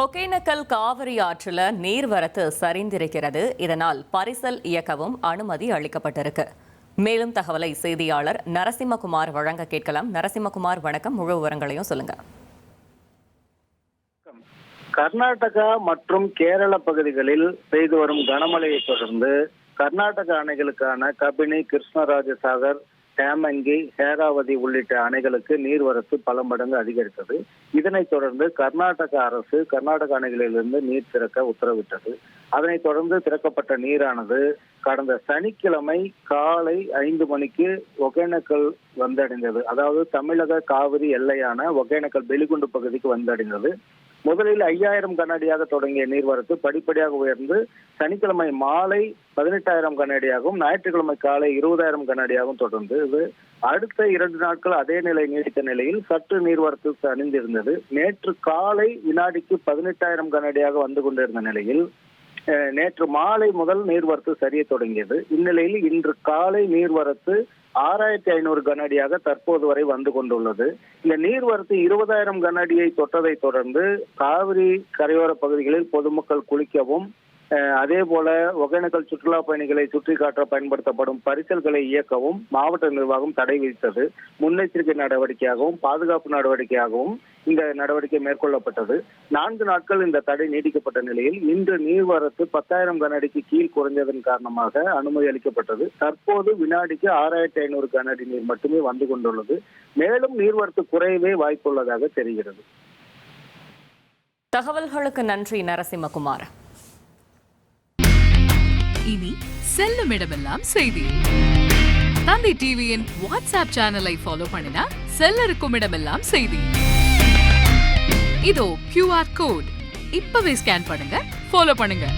ஒகேனக்கல் காவிரி ஆற்றில் நீர்வரத்து சரிந்திருக்கிறது. இதனால் பரிசல் இயக்கவும் அனுமதி அளிக்கப்பட்டிருக்கு. மேலும் தகவலை செய்தியாளர் நரசிம்மகுமார் வழங்க கேட்கலாம். நரசிம்மகுமார், வணக்கம். முழு விவரங்களையும் சொல்லுங்க. கர்நாடகா மற்றும் கேரள பகுதிகளில் பெய்து வரும் கனமழையை தொடர்ந்து கர்நாடக அணைகளுக்கான கபினி, கிருஷ்ணராஜசாகர், ஹேமங்கி, ஹேராவதி உள்ளிட்ட அணைகளுக்கு நீர்வரத்து பல மடங்கு அதிகரித்தது. இதனைத் தொடர்ந்து கர்நாடக அரசு கர்நாடக அணைகளிலிருந்து நீர் திறக்க உத்தரவிட்டது. அதனைத் தொடர்ந்து திறக்கப்பட்ட நீரானது கடந்த சனிக்கிழமை காலை 5 மணிக்கு ஒகேனக்கல் வந்தடைந்தது. அதாவது தமிழக காவிரி எல்லையான ஒகேனக்கல் பெலிகுண்டு பகுதிக்கு வந்தடைந்தது. முதலில் 5000 கனஅடியாக தொடங்கிய நீர்வரத்து படிப்படியாக உயர்ந்து சனிக்கிழமை மாலை 18,000 கனஅடியாகவும் ஞாயிற்றுக்கிழமை காலை 20,000 கனஅடியாகவும் தொடர்ந்து அடுத்த 2 நாட்கள் அதே நிலை நீடித்த நிலையில் சற்று நீர்வரத்து தணிந்திருந்தது. நேற்று காலை வினாடிக்கு 18,000 கனஅடியாக வந்து கொண்டிருந்த நிலையில் நேற்று மாலை முதல் நீர்வரத்து சரிய தொடங்கியது. இந்நிலையில் இன்று காலை நீர்வரத்து 6,500 கனஅடியாக தற்போது வரை வந்து கொண்டுள்ளது. இந்த நீர்வரத்து 20,000 கனஅடியை தொட்டதை தொடர்ந்து காவிரி கரையோர பகுதிகளில் பொதுமக்கள் குளிக்கவும், அதே போல ஒகேனக்கல் சுற்றுலா பயணிகளை சுற்றி காட்ட பயன்படுத்தப்படும் பரிசல்களை இயக்கவும் மாவட்ட நிர்வாகம் தடை விதித்தது. முன்னெச்சரிக்கை நடவடிக்கையாகவும் பாதுகாப்பு நடவடிக்கையாகவும் இந்த நடவடிக்கை மேற்கொள்ளப்பட்டது. 4 நாட்கள் இந்த தடை நீடிக்கப்பட்ட நிலையில் இன்று நீர்வரத்து 10,000 கனஅடிக்கு கீழ் குறைந்ததன் காரணமாக அனுமதி அளிக்கப்பட்டது. தற்போது வினாடிக்கு 6,500 கனஅடி நீர் மட்டுமே வந்து கொண்டுள்ளது. மேலும் நீர்வரத்து குறையவே வாய்ப்புள்ளதாக தெரிகிறது. தகவல்களுக்கு நன்றி நரசிம்மகுமார். இனி செல்லும் இடமெல்லாம் செய்தி. தந்தை டிவியின் வாட்ஸ்அப் சேனலை ஃபாலோ பண்ணினா செல்லருக்கும் இடமெல்லாம் செய்தி. இதோ QR கோட் இப்பவே ஸ்கேன் பண்ணுங்க, ஃபாலோ பண்ணுங்க.